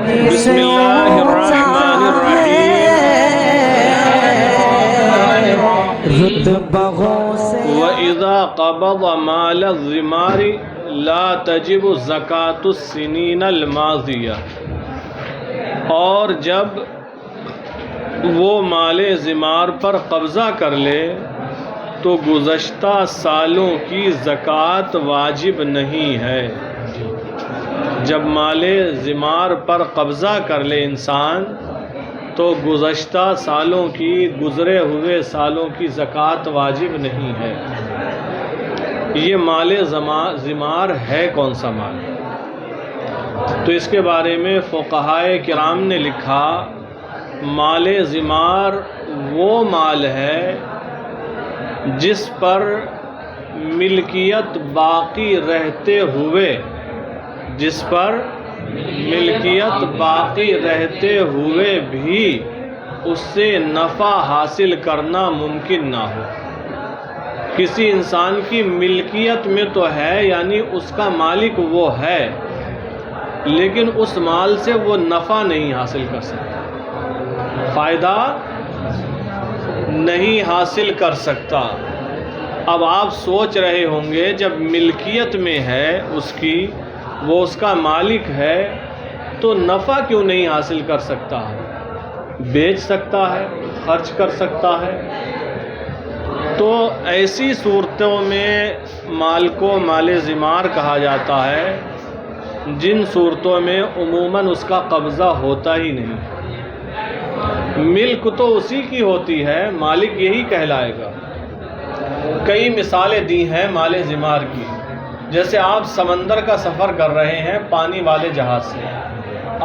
بسم اللہ الرحمن الرحیم وَإِذَا قَبَضَ مَالَ الزِّمَارِ لَا تَجِبُ زَكَاةُ السِّنِينَ الْمَاضِيَةِ، اور جب وہ مال زمار پر قبضہ کر لے تو گزشتہ سالوں کی زکوٰۃ واجب نہیں ہے۔ جب مال زمار پر قبضہ کر لے انسان تو گزشتہ سالوں کی، گزرے ہوئے سالوں کی زکوٰۃ واجب نہیں ہے۔ یہ مال زمار ہے کون سا مال؟ تو اس کے بارے میں فقہائے کرام نے لکھا، مال زمار وہ مال ہے جس پر ملکیت باقی رہتے ہوئے، جس پر ملکیت باقی رہتے ہوئے بھی اس سے نفع حاصل کرنا ممکن نہ ہو۔ کسی انسان کی ملکیت میں تو ہے، یعنی اس کا مالک وہ ہے، لیکن اس مال سے وہ نفع نہیں حاصل کر سکتا، فائدہ نہیں حاصل کر سکتا۔ اب آپ سوچ رہے ہوں گے جب ملکیت میں ہے اس کی، وہ اس کا مالک ہے، تو نفع کیوں نہیں حاصل کر سکتا ہے؟ بیچ سکتا ہے، خرچ کر سکتا ہے۔ تو ایسی صورتوں میں مال کو مال زمار کہا جاتا ہے جن صورتوں میں عموماً اس کا قبضہ ہوتا ہی نہیں۔ ملک تو اسی کی ہوتی ہے، مالک یہی کہلائے گا۔ کئی مثالیں دی ہیں مال زمار کی، جیسے آپ سمندر کا سفر کر رہے ہیں پانی والے جہاز سے،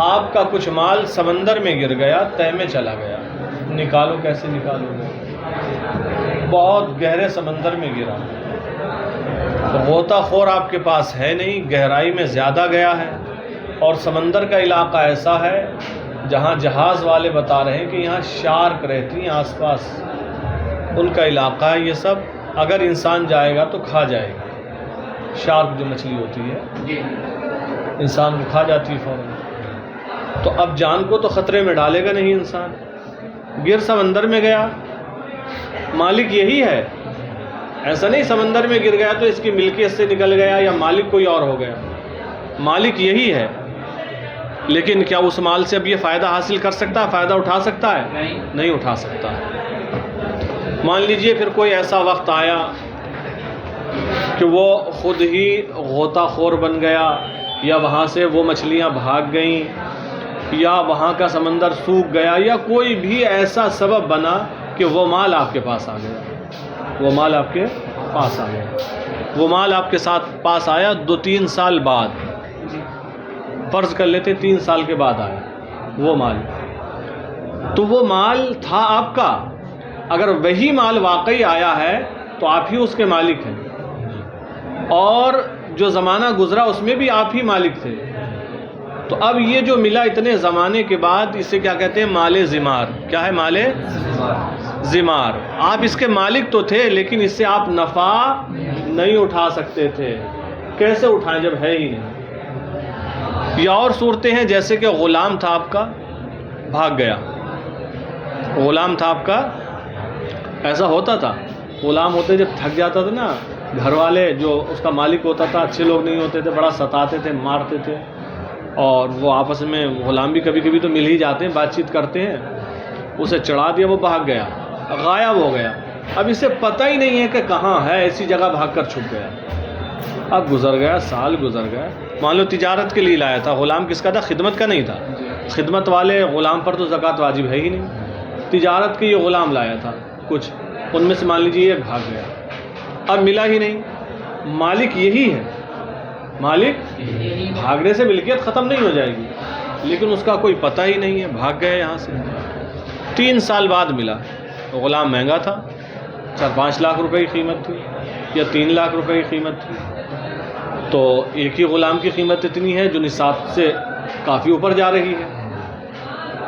آپ کا کچھ مال سمندر میں گر گیا، تہ میں چلا گیا، نکالو کیسے نکالو گے؟ بہت گہرے سمندر میں گرا، غوطہ خور آپ کے پاس ہے نہیں، گہرائی میں زیادہ گیا ہے، اور سمندر کا علاقہ ایسا ہے جہاں جہاز والے بتا رہے ہیں کہ یہاں شارک رہتی ہیں آس پاس، ان کا علاقہ ہے یہ سب، اگر انسان جائے گا تو کھا جائے گا۔ شارک جو مچھلی ہوتی ہے انسان کو کھا جاتی ہے فوراً، تو اب جان کو تو خطرے میں ڈالے گا نہیں انسان، گر سمندر میں گیا، مالک یہی ہے، ایسا نہیں سمندر میں گر گیا تو اس کی ملکیت سے نکل گیا یا مالک کوئی اور ہو گیا، مالک یہی ہے، لیکن کیا اس مال سے اب یہ فائدہ حاصل کر سکتا ہے، فائدہ اٹھا سکتا ہے؟ نہیں اٹھا سکتا ہے۔ مان لیجئے پھر کوئی ایسا وقت آیا کہ وہ خود ہی غوطہ خور بن گیا، یا وہاں سے وہ مچھلیاں بھاگ گئیں، یا وہاں کا سمندر سوکھ گیا، یا کوئی بھی ایسا سبب بنا کہ وہ مال آپ کے پاس آ گیا، وہ مال آپ کے پاس آ گیا، وہ مال آپ کے ساتھ پاس آیا 2-3 سال بعد، فرض کر لیتے 3 سال کے بعد آیا وہ مال، تو وہ مال تھا آپ کا، اگر وہی مال واقعی آیا ہے تو آپ ہی اس کے مالک ہیں، اور جو زمانہ گزرا اس میں بھی آپ ہی مالک تھے، تو اب یہ جو ملا اتنے زمانے کے بعد اسے کیا کہتے ہیں؟ مال زمار۔ کیا ہے مال زمار؟ آپ اس کے مالک تو تھے لیکن اس سے آپ نفع نہیں اٹھا سکتے تھے، کیسے اٹھائیں جب ہے ہی نہیں؟ یا اور صورتیں ہیں جیسے کہ غلام تھا آپ کا، بھاگ گیا، غلام تھا آپ کا، ایسا ہوتا تھا، غلام ہوتے جب تھک جاتا تھا نا، گھر والے جو اس کا مالک ہوتا تھا اچھے لوگ نہیں ہوتے تھے، بڑا ستاتے تھے، مارتے تھے، اور وہ آپس میں غلام بھی کبھی کبھی تو مل ہی جاتے ہیں، بات چیت کرتے ہیں، اسے چڑھا دیا، وہ بھاگ گیا، غائب ہو گیا، اب اسے پتہ ہی نہیں ہے کہ کہاں ہے، ایسی جگہ بھاگ کر چھپ گیا، اب گزر گیا، سال گزر گیا، مان لو تجارت کے لیے لایا تھا، غلام کس کا تھا؟ خدمت کا نہیں تھا، خدمت والے غلام پر تو زکوٰۃ واجب ہے ہی نہیں، تجارت کے یہ غلام لایا تھا کچھ، ان میں سے مان لیجیے یہ بھاگ گیا، اب ملا ہی نہیں، مالک یہی ہے، مالک بھاگنے سے ملکیت ختم نہیں ہو جائے گی، لیکن اس کا کوئی پتہ ہی نہیں ہے، بھاگ گیا یہاں سے، 3 سال بعد ملا، غلام مہنگا تھا، 4-5 لاکھ روپے کی قیمت تھی یا 3 لاکھ روپے کی قیمت تھی، تو ایک ہی غلام کی قیمت اتنی ہے جو نصاب سے کافی اوپر جا رہی ہے،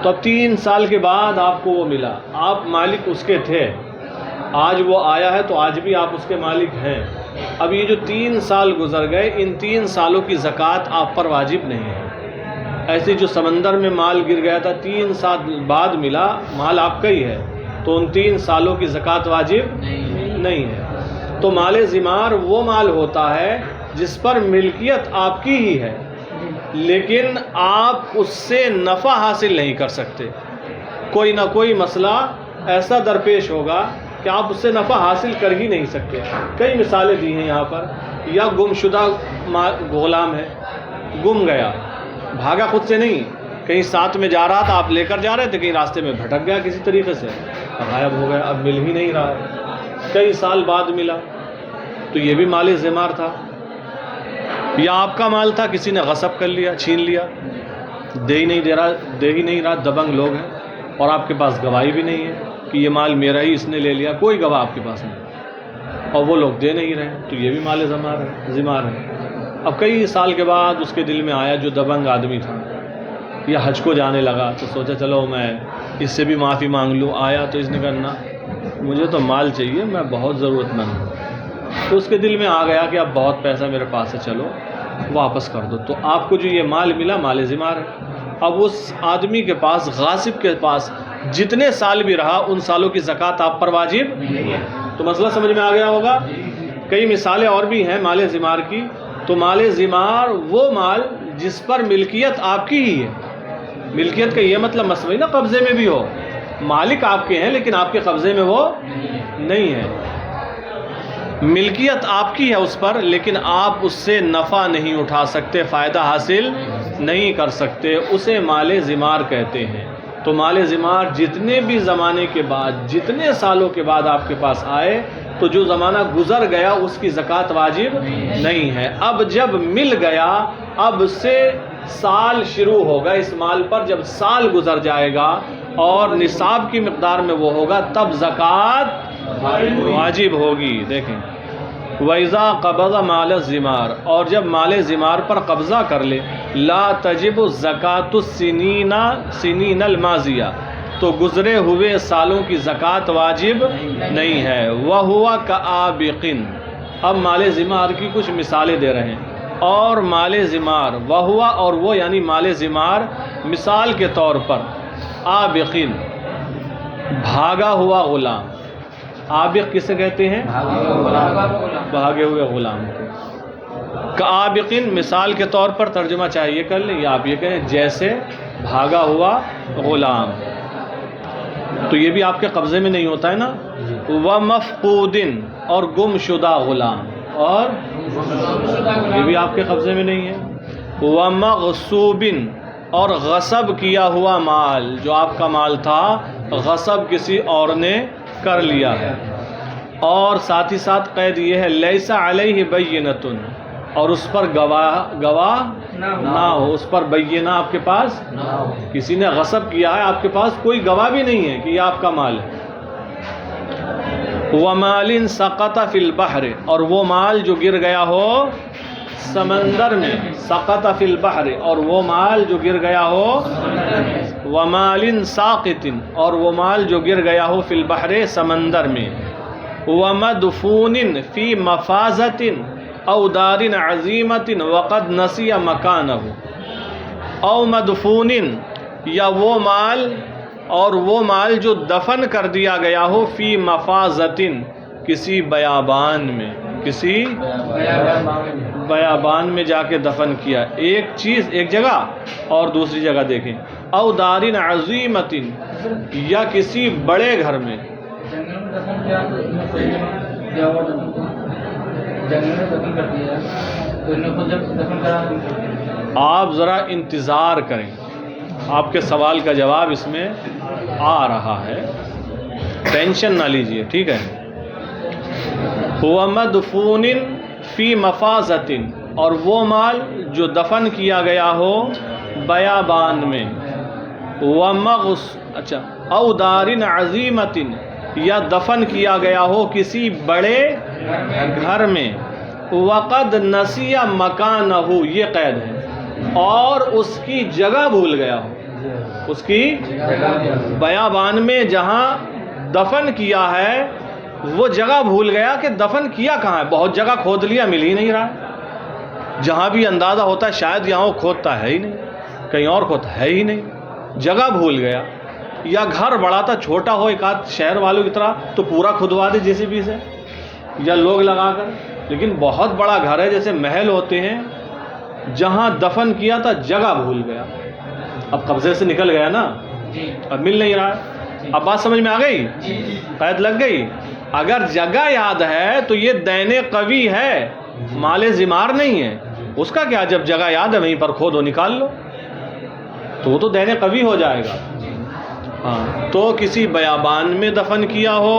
تو اب 3 سال کے بعد آپ کو وہ ملا، آپ مالک اس کے تھے، آج وہ آیا ہے تو آج بھی آپ اس کے مالک ہیں، اب یہ جو 3 سال گزر گئے، ان 3 سالوں کی زکوٰۃ آپ پر واجب نہیں ہے، ایسے جو سمندر میں مال گر گیا تھا 3 سال بعد ملا، مال آپ کا ہی ہے، تو ان 3 سالوں کی زکوٰۃ واجب نہیں ہے۔ تو مال ذمار وہ مال ہوتا ہے جس پر ملکیت آپ کی ہی ہے، لیکن آپ اس سے نفع حاصل نہیں کر سکتے۔ کوئی نہ کوئی مسئلہ ایسا درپیش ہوگا کہ آپ اس سے نفع حاصل کر ہی نہیں سکتے۔ کئی مثالیں دی ہیں یہاں پر، یا گم شدہ غلام ہے، گم گیا، بھاگا خود سے نہیں، کہیں ساتھ میں جا رہا تھا، آپ لے کر جا رہے تھے، کہیں راستے میں بھٹک گیا کسی طریقے سے، غائب ہو گیا، اب مل ہی نہیں رہا ہے، کئی سال بعد ملا، تو یہ بھی مال ذمار تھا۔ یا آپ کا مال تھا، کسی نے غصب کر لیا، چھین لیا، دے ہی نہیں رہا، دبنگ لوگ ہیں، اور آپ کے پاس گواہی بھی نہیں ہے کہ یہ مال میرا ہی اس نے لے لیا، کوئی گواہ آپ کے پاس نہیں، اور وہ لوگ دے نہیں رہے، تو یہ بھی مال ذمار ہے۔ اب کئی سال کے بعد اس کے دل میں آیا، جو دبنگ آدمی تھا یا حج کو جانے لگا، تو سوچا چلو میں اس سے بھی معافی مانگ لوں، آیا تو اس نے کہا نا مجھے تو مال چاہیے، میں بہت ضرورت مند ہوں، تو اس کے دل میں آ گیا کہ اب بہت پیسہ میرے پاس ہے، چلو واپس کر دو، تو آپ کو جو یہ مال ملا مال ذمار ہے۔ اب اس آدمی کے پاس، غاصب کے پاس جتنے سال بھی رہا، ان سالوں کی زکوٰۃ آپ پر واجب نہیں ہے۔ تو مسئلہ سمجھ میں آ گیا ہوگا۔ کئی مثالیں اور بھی ہیں مال ذمار کی۔ تو مال ذمار وہ مال جس پر ملکیت آپ کی ہی ہے، ملکیت کا یہ مطلب مسئلہ نا قبضے میں بھی ہو، مالک آپ کے ہیں لیکن آپ کے قبضے میں وہ نہیں ہے، ملکیت آپ کی ہے اس پر، لیکن آپ اس سے نفع نہیں اٹھا سکتے، فائدہ حاصل نہیں کر سکتے، اسے مال ذمار کہتے ہیں۔ تو مال ذمار جتنے بھی زمانے کے بعد، جتنے سالوں کے بعد آپ کے پاس آئے، تو جو زمانہ گزر گیا اس کی زکوٰۃ واجب نہیں ہے۔ اب جب مل گیا، اب سے سال شروع ہوگا اس مال پر، جب سال گزر جائے گا اور نصاب کی مقدار میں وہ ہوگا، تب زکوٰۃ واجب ہوگی۔ دیکھیں، وَإِذَا قَبَضَ مَالَ الذِّمَارِ، اور جب مال ذمار پر قبضہ کر لے، لا تجب الزکاۃ السنین الماضیہ، تو گزرے ہوئے سالوں کی زکوٰۃ واجب نہیں ہے۔ وَهُوَ كَآبِقٍ، اب مال ذمار کی کچھ مثالیں دے رہے ہیں۔ اور مال ذمار، وَهُوَ، اور وہ یعنی مال ذمار، مثال کے طور پر آبقٍ، بھاگا ہوا غلام۔ آبق کسے کہتے ہیں؟ بھاگے ہوئے غلام کو۔ کآبقٍ، مثال کے طور پر ترجمہ چاہیے کر لیں، یا آپ یہ کہیں جیسے بھاگا ہوا غلام، تو یہ بھی آپ کے قبضے میں نہیں ہوتا ہے نا۔ وَمَفْقُودٍ، اور گم شدہ غلام، اور یہ بھی آپ کے قبضے میں نہیں ہے۔ وَمَغْصُوبٍ، اور غصب کیا ہوا مال، جو آپ کا مال تھا غصب کسی اور نے کر لیا ہے۔ اور ساتھ ہی ساتھ قید یہ ہے لیس علیہ بینۃ، اور اس پر گواہ نہ ہو، اس پر بینہ آپ کے پاس، کسی نے غصب کیا ہے، آپ کے پاس کوئی گواہ بھی نہیں ہے کہ یہ آپ کا مال ہے۔ وَمَالٍ سَقَطَ فِي الْبَحْرِ، اور وہ مال جو گر گیا ہو سمندر میں، سقط فی البحر، اور وہ مال جو گر گیا ہو، وَمَالٍ سَاقِطٍ، اور وہ مال جو گر گیا ہو فی البحر، سمندر میں، وَمَدْفُونٍ فِي مَفَازَةٍ أَوْ دَارٍ عَظِيمَةٍ وَقَدْ نَسِيَ مَكَانَهُ، او مدفون، یا وہ مال، اور وہ مال جو دفن کر دیا گیا ہو، فی مفازتن، کسی بیابان میں، کسی بیابان میں جا کے دفن کیا، ایک چیز ایک جگہ اور دوسری جگہ دیکھیں، او دارن عظیمتن، یا کسی بڑے گھر میں۔ آپ ذرا انتظار کریں، آپ کے سوال کا جواب اس میں آ رہا ہے، ٹینشن نہ لیجئے، ٹھیک ہے۔ وَمَدْفُونٍ فِي مَفَازَةٍ، اور وہ مال جو دفن کیا گیا ہو بیابان میں، او دارن عظیمتن، یا دفن کیا گیا ہو کسی بڑے گھر میں، وقد نسی مکانہ، یہ قید ہے، اور اس کی جگہ بھول گیا ہو، اس کی بیابان میں جہاں دفن کیا ہے وہ جگہ بھول گیا کہ دفن کیا کہاں ہے، بہت جگہ کھود لیا مل ہی نہیں رہا، جہاں بھی اندازہ ہوتا ہے شاید یہاں وہ کھودتا ہے ہی نہیں، کہیں اور کو ہے ہی نہیں، جگہ بھول گیا، یا گھر بڑا تھا، چھوٹا ہو ایک آدھ شہر والوں کی طرح تو پورا کھدوا دے JCB سے یا لوگ لگا کر، لیکن بہت بڑا گھر ہے جیسے محل ہوتے ہیں، جہاں دفن کیا تھا جگہ بھول گیا، اب قبضے سے نکل گیا نا، اب مل نہیں رہا ہے، اب بات سمجھ میں آ گئی، قید لگ گئی۔ اگر جگہ یاد ہے تو یہ دین قوی ہے، مال زمار نہیں ہے، اس کا کیا، جب جگہ یاد ہے وہیں پر کھودو نکال لو، تو وہ تو دین قوی ہو جائے گا۔ ہاں، تو کسی بیابان میں دفن کیا ہو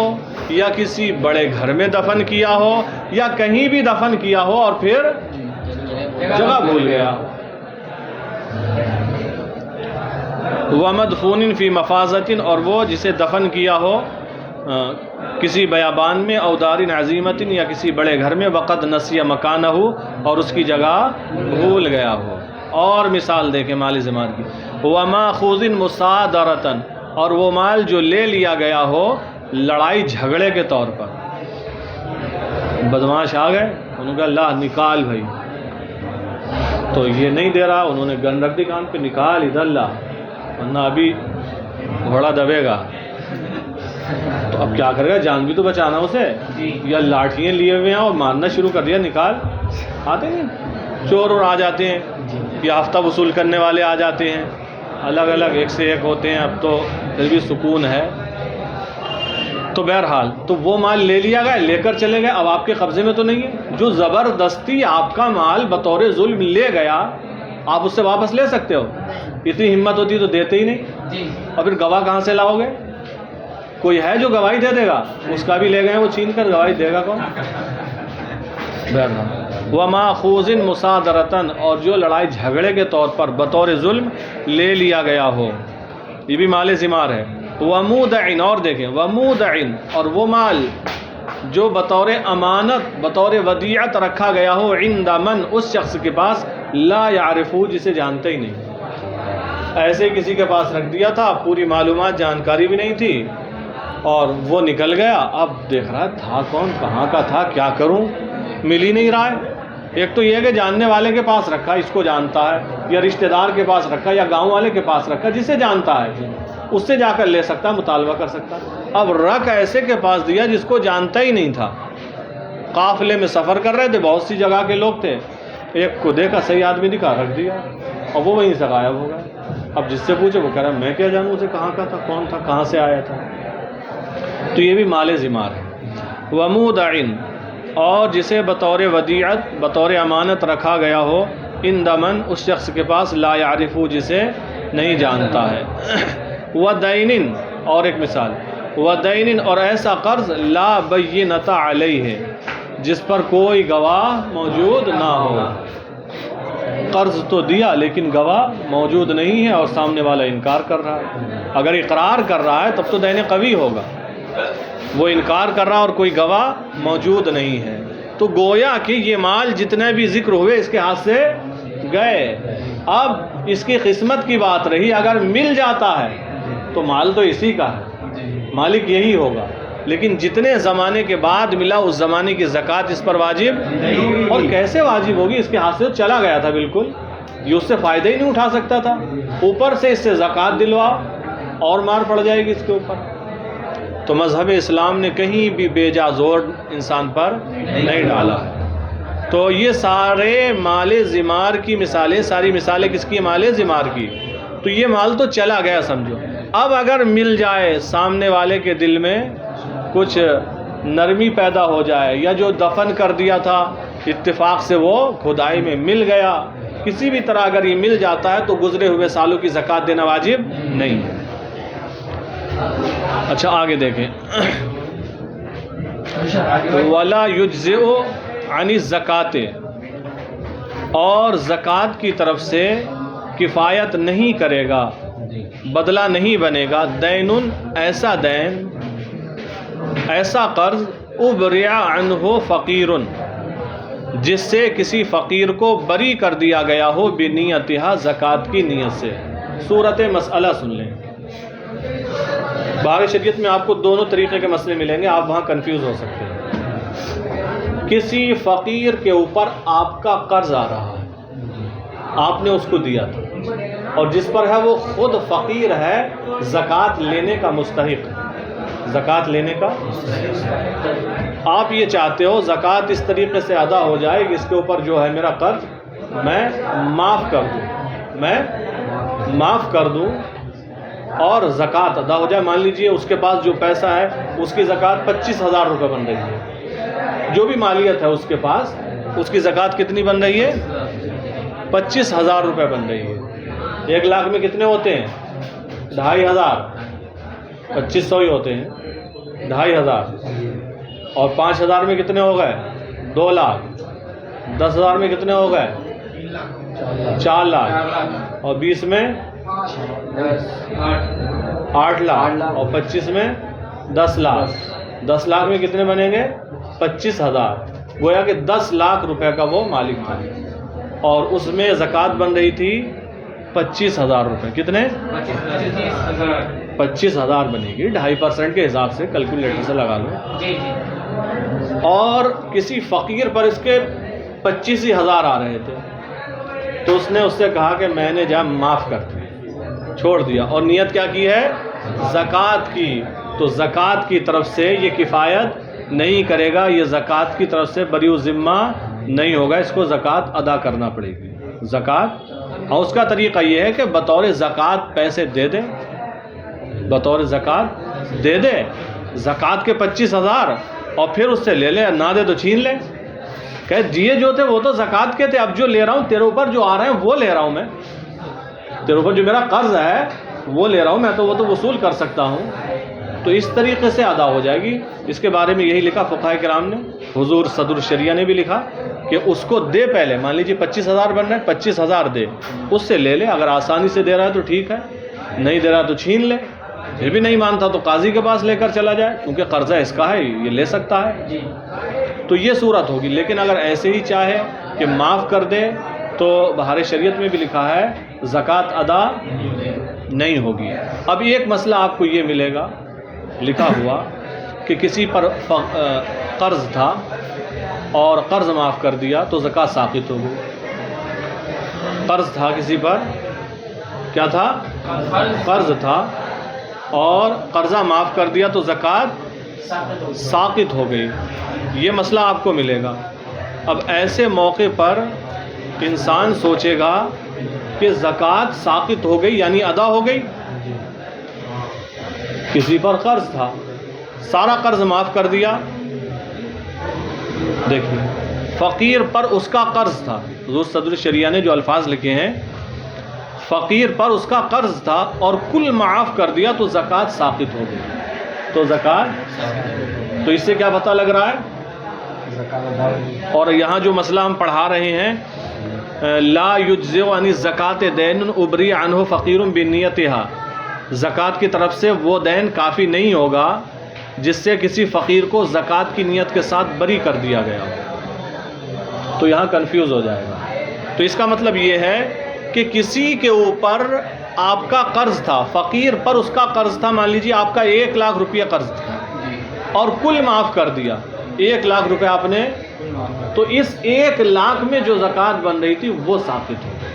یا کسی بڑے گھر میں دفن کیا ہو یا کہیں بھی دفن کیا ہو اور پھر جگہ بھول گیا۔ وَمَدْفُونٍ فِي مَفَازَةٍ، اور وہ جسے دفن کیا ہو کسی بیابان میں، او دارٍ عظیمۃ، یا کسی بڑے گھر میں، وقد نسی مکانہ، اور اس کی جگہ بھول گیا ہو۔ اور مثال دیکھیں مال زمار کی، وَمَأْخُوذٍ مُصَادَرَةً، اور وہ مال جو لے لیا گیا ہو لڑائی جھگڑے کے طور پر، بدماش آ گئے، انہوں نے کہا اللہ نکال بھائی، تو یہ نہیں دے رہا، انہوں نے گن رکھ دی کان پہ، نکال ادھر لا ورنہ ابھی گھوڑا دبے گا، تو اب کیا کرے گا، جان بھی تو بچانا اسے، یا لاٹھیاں لیے ہوئے ہیں اور مارنا شروع کر دیا، نکال، آتے نہیں چور اور آ جاتے ہیں، یا ہفتہ وصول کرنے والے آ جاتے ہیں، الگ الگ ایک سے ایک ہوتے ہیں، اب تو پھر بھی سکون ہے۔ تو بہرحال تو وہ مال لے لیا گیا، لے کر چلے گئے، اب آپ کے قبضے میں تو نہیں ہے، جو زبردستی آپ کا مال بطور ظلم لے گیا آپ اس سے واپس لے سکتے ہو، اتنی ہمت ہوتی تو دیتے ہی نہیں، اور پھر گواہ کہاں سے لاؤ گے، کوئی ہے جو گواہی دے دے گا، اس کا بھی لے گئے وہ چھین کر، گواہی دے گا کون؟ وَمَأْخُوذٍ مُصَادَرَةً، اور جو لڑائی جھگڑے کے طور پر بطور ظلم لے لیا گیا ہو، یہ بھی مال زمار ہے۔ وَمُودَعٍ، اور دیکھیں وَمُودَعٍ، اور وہ مال جو بطور امانت بطور ودیعت رکھا گیا ہو، عند من، اس شخص کے پاس، لا یعرفہ، جسے جانتے ہی نہیں، ایسے کسی کے پاس رکھ دیا تھا، پوری معلومات جانکاری بھی نہیں تھی، اور وہ نکل گیا، اب دیکھ رہا تھا کون، کہاں کا تھا، کیا کروں، مل ہی نہیں رہا ہے۔ ایک تو یہ کہ جاننے والے کے پاس رکھا، اس کو جانتا ہے، یا رشتہ دار کے پاس رکھا، یا گاؤں والے کے پاس رکھا، جسے جانتا ہے اس سے جا کر لے سکتا، مطالبہ کر سکتا۔ اب رکھ ایسے کے پاس دیا جس کو جانتا ہی نہیں تھا، قافلے میں سفر کر رہے تھے، بہت سی جگہ کے لوگ تھے، ایک کو دیکھا صحیح آدمی دکھا، رکھ دیا، اور وہ وہیں سے غائب ہو گئے۔ اب جس سے پوچھے وہ کہہ رہا میں کیا جانوں اسے کہاں کا تھا، کون تھا، کہاں سے آیا تھا، تو یہ بھی مال زمار ہے۔ وَمُودَعٍ، اور جسے بطور ودیعت بطور امانت رکھا گیا ہو، عند من، اس شخص کے پاس، لا یعرفہ، جسے نہیں جانتا ہے۔ وَدَيْنٍ، اور ایک مثال، وَدَيْنٍ، اور ایسا قرض، لا بینۃ علیہ، جس پر کوئی گواہ موجود نہ ہو، قرض تو دیا لیکن گواہ موجود نہیں ہے اور سامنے والا انکار کر رہا ہے، اگر اقرار کر رہا ہے تب تو دین قوی ہوگا، وہ انکار کر رہا اور کوئی گواہ موجود نہیں ہے، تو گویا کہ یہ مال جتنے بھی ذکر ہوئے اس کے ہاتھ سے گئے۔ اب اس کی قسمت کی بات رہی، اگر مل جاتا ہے تو مال تو اسی کا ہے، مالک یہی ہوگا، لیکن جتنے زمانے کے بعد ملا اس زمانے کی زکوٰۃ اس پر واجب نہیں، اور کیسے واجب ہوگی، اس کے ہاتھ سے چلا گیا تھا، بالکل یہ اس سے فائدہ ہی نہیں اٹھا سکتا تھا، اوپر سے اس سے زکوٰۃ دلوا اور مار پڑ جائے گی اس کے اوپر۔ تو مذہب اسلام نے کہیں بھی بے جا زور انسان پر نہیں ڈالا ہے۔ تو یہ سارے مال زمار کی مثالیں، ساری مثالیں کس کی؟ مال زمار کی۔ تو یہ مال تو چلا گیا سمجھو، اب اگر مل جائے، سامنے والے کے دل میں کچھ نرمی پیدا ہو جائے، یا جو دفن کر دیا تھا اتفاق سے وہ کھدائی میں مل گیا، کسی بھی طرح اگر یہ مل جاتا ہے تو گزرے ہوئے سالوں کی زکوٰۃ دینا واجب نہیں ہے۔ اچھا آگے دیکھیں، وَلَا يُجْزِئُ عَنِ الزَّكَاةِ، اور زکوٰۃ کی طرف سے کفایت نہیں کرے گا، بدلہ نہیں بنے گا، دینٌ، ایسا دین، ایسا قرض، اُبْرِئَ عَنْهُ فقیرٌ، جس سے کسی فقیر کو بری کر دیا گیا ہو، بنیتہا، زکوٰۃ کی نیت سے۔ صورت مسئلہ سن لیں، بحر شریعت میں آپ کو دونوں طریقے کے مسئلے ملیں گے، آپ وہاں کنفیوز ہو سکتے ہیں۔ کسی فقیر کے اوپر آپ کا قرض آ رہا ہے، آپ نے اس کو دیا تھا، اور جس پر ہے وہ خود فقیر ہے، زکوٰۃ لینے کا مستحق ہے، زکوٰۃ لینے کا آپ یہ چاہتے ہو زکوٰۃ اس طریقے سے ادا ہو جائے کہ اس کے اوپر جو ہے میرا قرض میں معاف کر دوں اور زکوٰۃ ادا ہو جائے. مان لیجئے اس کے پاس جو پیسہ ہے اس کی زکوٰۃ 25,000 روپے بن رہی ہے، جو بھی مالیت ہے اس کے پاس اس کی زکوٰۃ کتنی بن رہی ہے؟ 25,000 روپے بن رہی ہے. 1 لاکھ میں کتنے ہوتے ہیں؟ 2,500. 2500 ہی ہوتے ہیں، 2,500. اور 5,000 میں کتنے ہو گئے؟ 2 لاکھ. 10,000 میں کتنے ہو گئے؟ 4 لاکھ. اور 20 میں 8 لاکھ. اور 25 میں 10 لاکھ. 10 لاکھ میں کتنے بنیں گے؟ 25,000. گویا کہ 10 لاکھ روپے کا وہ مالک تھا اور اس میں زکوٰۃ بن رہی تھی 25,000 روپے. کتنے؟ 25,000 بنے گی. 2.5% کے حساب سے کیلکولیٹر سے لگا لو. اور کسی فقیر پر اس کے 25,000 آ رہے تھے تو اس نے اس سے کہا کہ میں نے جب معاف کر دیا، چھوڑ دیا، اور نیت کیا کی ہے؟ زکوٰۃ کی. تو زکوٰۃ کی طرف سے یہ کفایت نہیں کرے گا، یہ زکوٰۃ کی طرف سے بری ذمہ نہیں ہوگا، اس کو زکوٰۃ ادا کرنا پڑے گی. زکوٰۃ، اور اس کا طریقہ یہ ہے کہ بطور زکوٰۃ پیسے دے دے، بطور زکوٰۃ دے دے زکوٰۃ کے 25,000 اور پھر اس سے لے لے، نہ دے تو چھین لے. کہ دیے جو تھے وہ تو زکوٰۃ کے تھے، اب جو لے رہا ہوں تیرے اوپر جو آ رہے ہیں وہ لے رہا ہوں میں، تیرے اوپر جو میرا قرض ہے وہ لے رہا ہوں میں، تو وہ تو وصول کر سکتا ہوں. تو اس طریقے سے ادا ہو جائے گی. اس کے بارے میں یہی لکھا فقہاء کرام نے، حضور صدر الشریعہ نے بھی لکھا کہ اس کو دے پہلے. مان لیجیے 25,000 بن رہے ہیں، 25,000 دے، اس سے لے لے. اگر آسانی سے دے رہا ہے تو ٹھیک ہے، نہیں دے رہا تو چھین لے. پھر بھی نہیں مانتا تو قاضی کے پاس لے کر چلا جائے، کیونکہ قرضہ اس کا ہے، یہ لے سکتا ہے. تو یہ صورت ہوگی. لیکن اگر ایسے ہی چاہے کہ معاف کر دے تو بہار شریعت میں بھی لکھا ہے زکوٰۃ ادا نہیں ہوگی. اب ایک مسئلہ آپ کو یہ ملے گا لکھا ہوا کہ کسی پر قرض تھا اور قرض معاف کر دیا تو زکوٰۃ ساقط ہو گئی. قرض تھا کسی پر، کیا تھا؟ قرض تھا اور قرضہ معاف کر دیا تو زکوٰۃ ساقط ہو گئی. یہ مسئلہ آپ کو ملے گا. اب ایسے موقع پر انسان سوچے گا کہ زکوٰۃ ساقط ہو گئی یعنی ادا ہو گئی. کسی پر قرض تھا، سارا قرض معاف کر دیا. دیکھیے فقیر پر اس کا قرض تھا، حضور صدر الشریعہ نے جو الفاظ لکھے ہیں، فقیر پر اس کا قرض تھا اور کل معاف کر دیا تو زکوٰۃ ساقط ہو گئی. تو زکوٰۃ، تو اس سے کیا پتہ لگ رہا ہے؟ اور یہاں جو مسئلہ ہم پڑھا رہے ہیں، لا یجزئ عن الزکوٰۃ دین ابری عنہ فقیر بنیتها، زکوٰۃ کی طرف سے وہ دین کافی نہیں ہوگا جس سے کسی فقیر کو زکوٰۃ کی نیت کے ساتھ بری کر دیا گیا. تو یہاں کنفیوز ہو جائے گا. تو اس کا مطلب یہ ہے کہ کسی کے اوپر آپ کا قرض تھا، فقیر پر اس کا قرض تھا، مان لیجیے آپ کا 1 لاکھ روپیہ قرض تھا اور کل معاف کر دیا 1 لاکھ روپے آپ نے، تو اس 1 لاکھ میں جو زکوٰۃ بن رہی تھی وہ ساقط ہو گئی.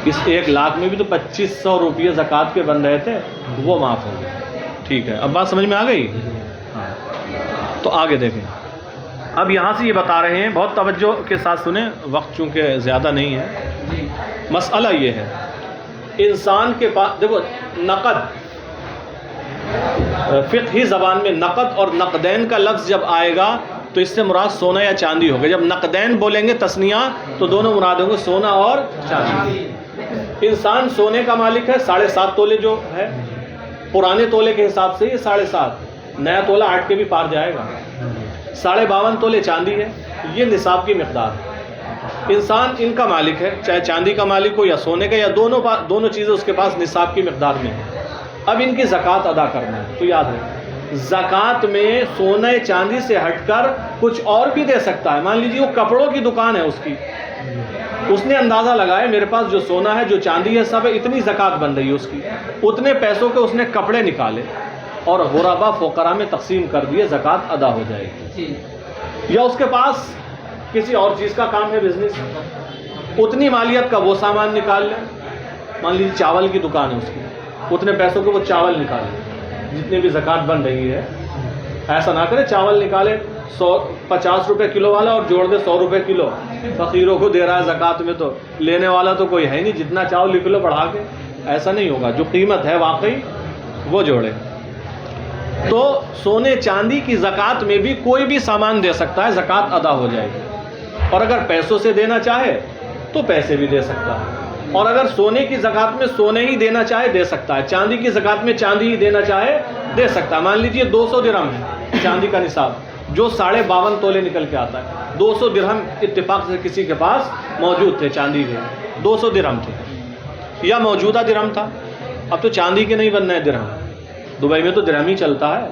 اس 1 لاکھ میں بھی تو 2,500 روپیے زکوٰۃ کے بن رہے تھے، وہ معاف ہو گئے. ٹھیک ہے، اب بات سمجھ میں آ گئی؟ تو آگے دیکھیں. اب یہاں سے یہ بتا رہے ہیں، بہت توجہ کے ساتھ سنیں، وقت چونکہ زیادہ نہیں ہے. مسئلہ یہ ہے، انسان کے پاس دیکھو نقد، فقہی زبان میں نقد اور نقدین کا لفظ جب آئے گا تو اس سے مراد سونا یا چاندی ہوگا. جب نقدین بولیں گے تثنیہ تو دونوں مراد ہوں گے، سونا اور چاندی. انسان سونے کا مالک ہے، 7.5 تولے جو ہے پرانے تولے کے حساب سے یہ 7.5، نیا تولہ 8 کے بھی پار جائے گا. 52.5 تولے چاندی ہے، یہ نصاب کی مقدار ہے. انسان ان کا مالک ہے، چاہے چاندی کا مالک ہو یا سونے کا، یا دونوں چیزیں اس کے پاس نصاب کی مقدار میں ہیں. اب ان کی زکوٰۃ ادا کرنا ہے. تو یاد ہے زکوٰۃ میں سونے چاندی سے ہٹ کر کچھ اور بھی دے سکتا ہے. مان لیجیے وہ کپڑوں کی دکان ہے اس کی، اس نے اندازہ لگایا میرے پاس جو سونا ہے جو چاندی ہے سب اتنی زکوٰۃ بن رہی ہے اس کی، اتنے پیسوں کے اس نے کپڑے نکالے اور غربا فقراء میں تقسیم کر دیے، زکوٰۃ ادا ہو جائے گی. یا اس کے پاس کسی اور چیز کا کام ہے، بزنس، اتنی مالیت کا وہ سامان نکال لے مان لیجیے چاول کی دکان ہے اس کی، اتنے پیسوں کے وہ چاول نکالے جتنے بھی زکوٰۃ بن رہی ہے. ایسا نہ کرے چاول نکالے 50 روپے کلو والا اور جوڑ دے 100 روپے کلو، فقیروں کو دے رہا ہے زکوٰۃ میں، تو لینے والا تو کوئی ہے نہیں، جتنا چاول لکھ لو بڑھا کے. ایسا نہیں ہوگا، جو قیمت ہے واقعی وہ جوڑے. تو سونے چاندی کی زکوٰۃ میں بھی کوئی بھی سامان دے سکتا ہے، زکوٰۃ ادا ہو جائے گی. اور اگر پیسوں سے دینا چاہے تو پیسے بھی دے سکتا ہے، اور اگر سونے کی زکوٰۃ میں سونے ہی دینا چاہے دے سکتا ہے، چاندی کی زکوٰۃ میں چاندی ہی دینا چاہے دے سکتا ہے. مان لیجئے 200 درہم ہے چاندی کا نصاب، جو 52.5 تولے نکل کے آتا ہے. 200 درہم اتفاق سے کسی کے پاس موجود تھے چاندی کے، 200 درہم تھے یا موجودہ درہم تھا. اب تو چاندی کے نہیں بننا ہے درہم، دبئی میں تو درہم ہی چلتا ہے.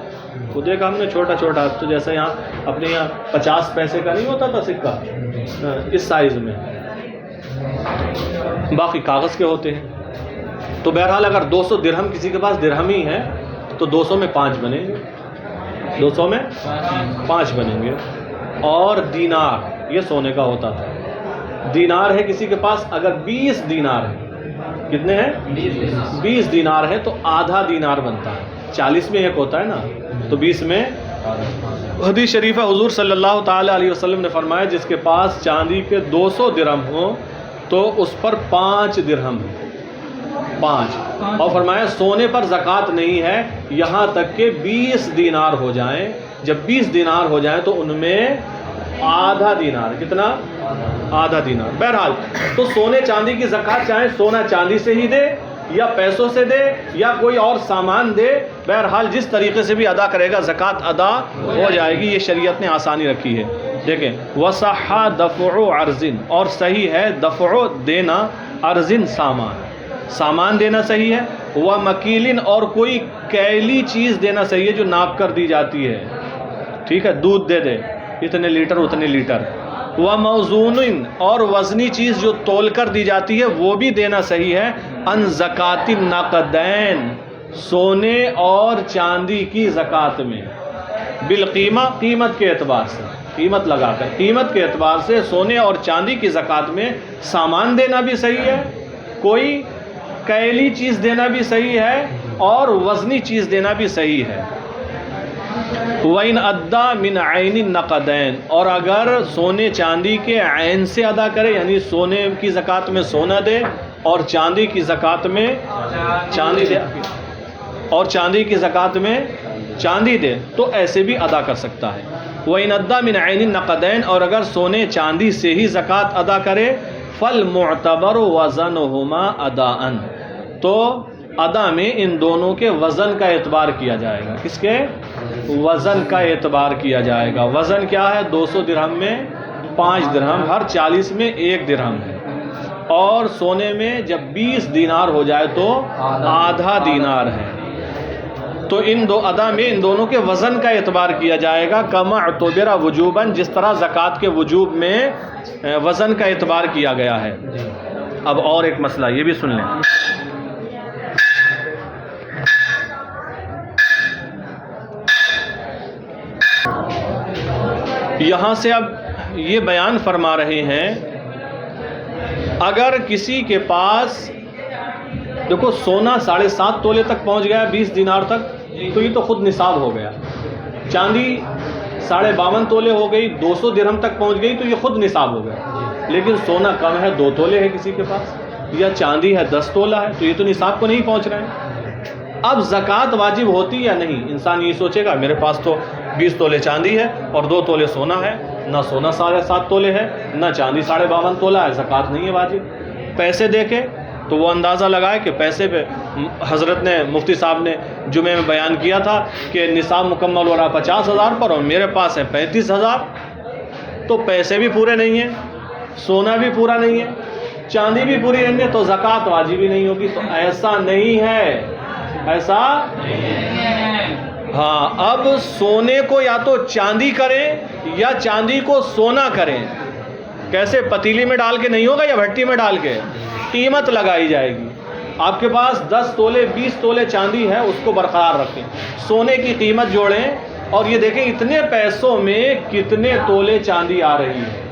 وہ دیکھا ہم نے چھوٹا چھوٹا، تو جیسے یہاں اپنے یہاں 50 پیسے کا نہیں ہوتا تھا سکہ، اس سائز میں، باقی کاغذ کے ہوتے ہیں. تو بہرحال اگر 200 درہم کسی کے پاس درہم ہی ہے تو 200 میں 5 بنیں گے، 200 میں 5 بنیں گے. اور دینار، یہ سونے کا ہوتا تھا. دینار ہے کسی کے پاس، اگر 20 دینار ہے، کتنے ہیں 20 دینار ہے تو آدھا دینار بنتا ہے. 40 میں ایک ہوتا ہے نا، تو 20 میں. حدیث شریف ہے حضور صلی اللہ تعالی علیہ وسلم نے فرمایا جس کے پاس چاندی کے 200 درہم ہوں تو اس پر 5 درہم، 5. اور فرمایا سونے پر زکوٰۃ نہیں ہے یہاں تک کہ 20 دینار ہو جائیں. جب 20 دینار ہو جائیں تو ان میں آدھا دینار، کتنا؟ آدھا دینار. بہرحال تو سونے چاندی کی زکوٰۃ چاہے سونا چاندی سے ہی دے یا پیسوں سے دے یا کوئی اور سامان دے، بہرحال جس طریقے سے بھی ادا کرے گا زکوٰۃ ادا ہو جائے گی. یہ شریعت نے آسانی رکھی ہے. دیکھیں وصح دفع عرض، اور صحیح ہے دفع دینا، عرض سامان دینا صحیح ہے. وہ مکیلن، اور کوئی کیلی چیز دینا صحیح ہے جو ناپ کر دی جاتی ہے. ٹھیک ہے، دودھ دے دے اتنے لیٹر اتنے لیٹر. وہ موزون، اور وزنی چیز جو تول کر دی جاتی ہے وہ بھی دینا صحیح ہے. ان زکوٰۃ النقدین، سونے اور چاندی کی زکوٰۃ میں، بالقیمہ، قیمت کے اعتبار سے، قیمت لگا کر، قیمت کے اعتبار سے سونے اور چاندی کی زکوٰۃ میں سامان دینا بھی صحیح ہے، کوئی کیلی چیز دینا بھی صحیح ہے، اور وزنی چیز دینا بھی صحیح ہے. وَإِنْ أَدَّى مِنْ عَيْنِ النَّقَدَيْنِ، اور اگر سونے چاندی کے عین سے ادا کرے، یعنی سونے کی زکوٰۃ میں سونا دے اور چاندی کی زکوٰۃ میں چاندی دے، اور چاندی کی زکوٰۃ میں چاندی دے، تو ایسے بھی ادا کر سکتا ہے. وَإِنْ أَدَّى مِنْ عَيْنِ النَّقَدَيْنِ، اور اگر سونے چاندی سے ہی زکوٰۃ ادا کرے، فَالْمُعْتَبَرُ وَزَنُهُمَا أَدَاءً، تو ادا میں ان دونوں کے وزن کا اعتبار کیا جائے گا. کس کے؟ وزن کا اعتبار کیا جائے گا. وزن کیا ہے؟ 200 درہم میں 5 درہم، ہر 40 میں 1 درہم ہے. اور سونے میں جب 20 دینار ہو جائے تو آدھا دینار ہے. تو ان دو ادا میں ان دونوں کے وزن کا اعتبار کیا جائے گا. کما اعتبر وجوباً، جس طرح زکوٰۃ کے وجوب میں وزن کا اعتبار کیا گیا ہے. اب اور ایک مسئلہ یہ بھی سن لیں. یہاں سے اب یہ بیان فرما رہے ہیں، اگر کسی کے پاس، دیکھو سونا 7.5 تولے تک پہنچ گیا 20 دینار تک، تو یہ تو خود نصاب ہو گیا. چاندی 52.5 تولے ہو گئی، 200 درہم تک پہنچ گئی، تو یہ خود نصاب ہو گیا. لیکن سونا کم ہے، 2 تولے ہے کسی کے پاس، یا چاندی ہے 10 تولہ ہے، تو یہ تو نصاب کو نہیں پہنچ رہے ہیں. اب زکوٰۃ واجب ہوتی یا نہیں؟ انسان یہ سوچے گا میرے پاس تو 20 تولے چاندی ہے اور 2 تولے سونا ہے، نہ سونا 7.5 تولے ہے نہ چاندی 52.5 تولہ ہے، زکوٰۃ نہیں ہے واجب. پیسے دیکھے تو وہ اندازہ لگائے کہ پیسے پہ حضرت نے، مفتی صاحب نے جمعے میں بیان کیا تھا کہ نصاب مکمل ہو رہا 50,000 پر، اور میرے پاس ہے 35,000، تو پیسے بھی پورے نہیں ہیں، سونا بھی پورا نہیں ہے، چاندی بھی پوری نہیں ہے، تو زکوٰۃ واجب ہی نہیں ہوگی. تو ایسا نہیں ہے، ایسا ہاں. اب سونے کو یا تو چاندی کریں یا چاندی کو سونا کریں. کیسے؟ پتیلی میں ڈال کے نہیں ہوگا یا بھٹی میں ڈال کے، قیمت لگائی جائے گی. آپ کے پاس 10 تولے 20 تولے چاندی ہے، اس کو برقرار رکھیں، سونے کی قیمت جوڑیں اور یہ دیکھیں اتنے پیسوں میں کتنے تولے چاندی آ رہی ہے.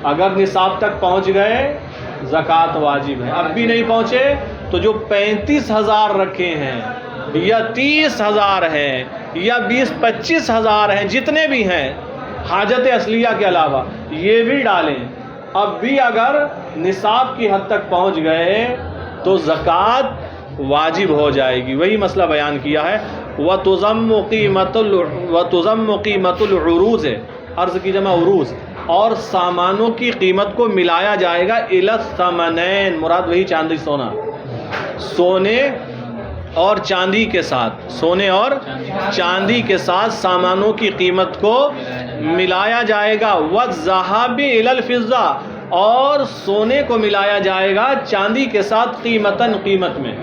اگر نصاب تک پہنچ گئے زکوٰۃ واجب ہے، اب بھی نہیں پہنچے تو جو 35,000 رکھے ہیں یا 30,000 ہیں یا 20-25,000 ہیں، جتنے بھی ہیں حاجت اصلیہ کے علاوہ، یہ بھی ڈالیں، اب بھی اگر نصاب کی حد تک پہنچ گئے تو زکوٰۃ واجب ہو جائے گی۔ وہی مسئلہ بیان کیا ہے، وَتُضَمُّ قِيمَةُ الْعُرُوزِ، عرض کی جمع عروض، اور سامانوں کی قیمت کو ملایا جائے گا إِلَى الثَّمَنَيْن، مراد وہی چاندی سونا، سونے اور چاندی کے ساتھ، سونے اور چاندی کے ساتھ سامانوں کی قیمت کو ملایا جائے گا، وَالذَّهَابِ إِلَى الْفِضَّةِ، اور سونے کو ملایا جائے گا چاندی کے ساتھ قیمتاً، قیمت میں،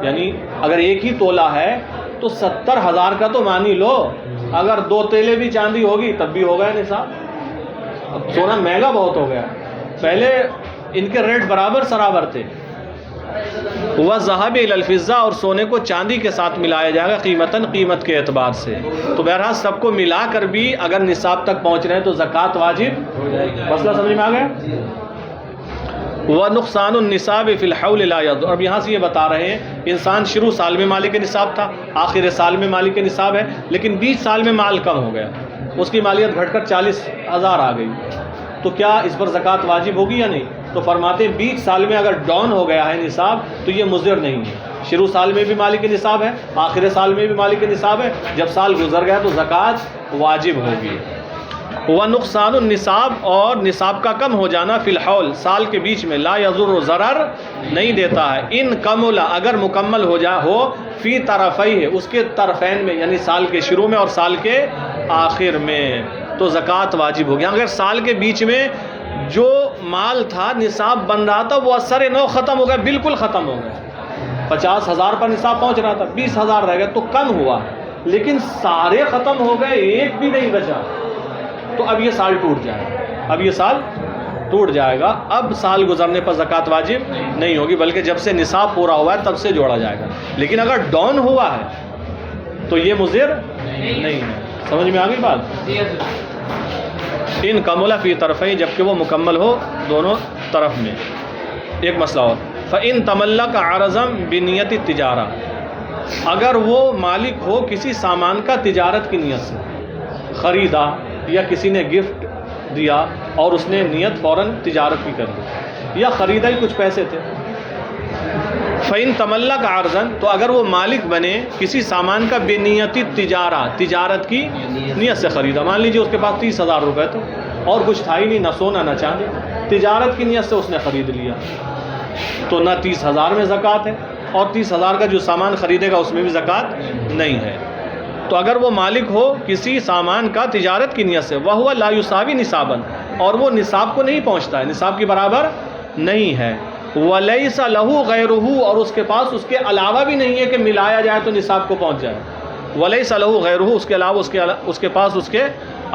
یعنی اگر ایک ہی تولہ ہے تو 70,000 کا تو مانی لو، اگر 2 تیلے بھی چاندی ہوگی تب بھی ہوگا نصاب۔ اب سونا مہنگا بہت ہو گیا، پہلے ان کے ریٹ برابر سرابر تھے۔ وَالذَّهَابِ إِلَى الْفِضَّةِ، اور سونے کو چاندی کے ساتھ ملایا جائے گا قیمتاً، قیمت کے اعتبار سے۔ تو بہرحال سب کو ملا کر بھی اگر نصاب تک پہنچ رہے ہیں تو زکوٰۃ واجب، مسئلہ سمجھ میں آ گیا؟ وَنُقْصَانُ النِّصَابِ فِي الْحَوْلِ لَا يَضُرُّ، اب یہاں سے یہ بتا رہے ہیں انسان شروع سال میں مالک نصاب تھا، آخر سال میں مالک نصاب ہے، لیکن 20 سال میں مال کم ہو گیا، اس کی مالیت گھٹ کر 40,000 آ گئی، تو کیا اس پر زکوٰۃ واجب ہوگی یا نہیں؟ تو فرماتے ہیں 20 سال میں اگر ڈاؤن ہو گیا ہے نصاب تو یہ مضر نہیں ہے، شروع سال میں بھی مالک نصاب ہے، آخر سال میں بھی مالک نصاب ہے، جب سال گزر گیا تو زکوٰۃ واجب ہوگی۔ وَنُقْصَانُ النِّصَاب، اور نصاب کا کم ہو جانا، فی الحول، سال کے بیچ میں، لا یضر، ضرر نہیں دیتا ہے، ان کمل، اگر مکمل ہو جائے ہو، فی طرفیہ، اس کے طرفین میں، یعنی سال کے شروع میں اور سال کے آخر میں، تو زکوٰۃ واجب ہوگی۔ اگر سال کے بیچ میں جو مال تھا نصاب بن رہا تھا وہ اثر نو ختم ہو گیا، بالکل ختم ہو گیا، 50,000 پر نصاب پہنچ رہا تھا، 20,000 رہ گئے تو کم ہوا، لیکن سارے ختم ہو گئے، ایک بھی نہیں بچا، تو اب یہ سال ٹوٹ جائے گا، اب یہ سال ٹوٹ جائے گا، اب سال گزرنے پر زکوٰۃ واجب نہیں ہوگی، بلکہ جب سے نصاب پورا ہوا ہے تب سے جوڑا جائے گا، لیکن اگر ڈاؤن ہوا ہے تو یہ مضر نہیں ہے۔ سمجھ میں آ گئی بات؟ ان کمل فی طرفین، جبکہ وہ مکمل ہو دونوں طرف میں۔ ایک مسئلہ اور، فَإِن تَمَلَّكَ عَرَضًا بِنِيَّةِ التِّجَارَةِ، اگر وہ مالک ہو کسی سامان کا تجارت کی نیت سے، خریدا یا کسی نے گفٹ دیا اور اس نے نیت فوراً تجارت کی کر دی، یا خریدا ہی کچھ پیسے تھے، فَإِن تَمَلَّكَ عَرْضًا، تو اگر وہ مالک بنے کسی سامان کا بِنِيَّةِ التِّجَارَةِ، تجارت کی نیت سے خریدا، مان لیجیے اس کے پاس 30,000 روپے تھے اور کچھ تھا ہی نہیں، نہ سونا نہ چاندی، تجارت کی نیت سے اس نے خرید لیا، تو نہ 30,000 میں زکوٰۃ ہے، اور 30,000 کا جو سامان خریدے گا اس میں بھی زکوٰۃ نہیں ہے۔ تو اگر وہ مالک ہو کسی سامان کا تجارت کی نیت سے، وَهُوَ لَا يُسَاوِي نِصَابًا، اور وہ نصاب کو نہیں پہنچتا ہے، نصاب کے برابر نہیں ہے، وَلَيْسَ لَهُ غَيْرُهُ، اور اس کے پاس اس کے علاوہ بھی نہیں ہے کہ ملایا جائے تو نصاب کو پہنچ جائے، وَلَيْسَ لَهُ غَيْرُهُ، اس کے علاوہ اس کے پاس اس کے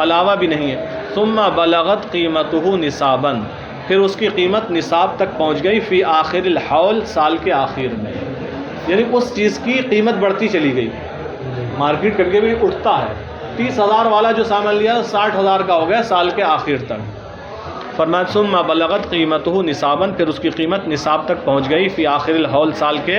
علاوہ بھی نہیں ہے، ثُمَّ بَلَغَتْ قِيمَتُهُ نِصَابًا، پھر اس کی قیمت نصاب تک پہنچ گئی، فی آخر الحول، سال کے آخر میں، یعنی اس چیز کی قیمت بڑھتی چلی گئی، مارکیٹ کر کے بھی اٹھتا ہے، 30,000 والا جو سامان لیا 60,000 کا ہو گیا سال کے آخر تک، فرمایا ثم بلغت قیمتہ نصابا، پھر اس کی قیمت نصاب تک پہنچ گئی، فی آخر الحول، سال کے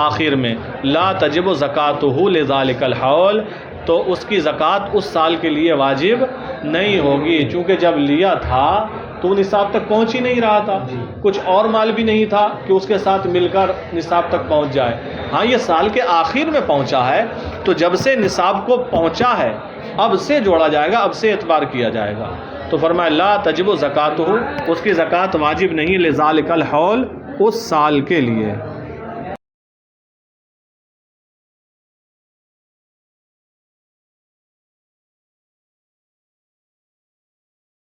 آخر میں، لا تجب زکاتہ لذالک الحول، تو اس کی زکوٰۃ اس سال کے لیے واجب نہیں ہوگی، چونکہ جب لیا تھا تو نصاب تک پہنچ ہی نہیں رہا تھا، کچھ اور مال بھی نہیں تھا کہ اس کے ساتھ مل کر نصاب تک پہنچ جائے، ہاں یہ سال کے آخر میں پہنچا ہے تو جب سے نصاب کو پہنچا ہے اب سے جوڑا جائے گا، اب سے اعتبار کیا جائے گا، تو فرمایا لا تجب زکاتہ، اس کی زکوٰۃ واجب نہیں، لذالک الحول، اس سال کے لیے۔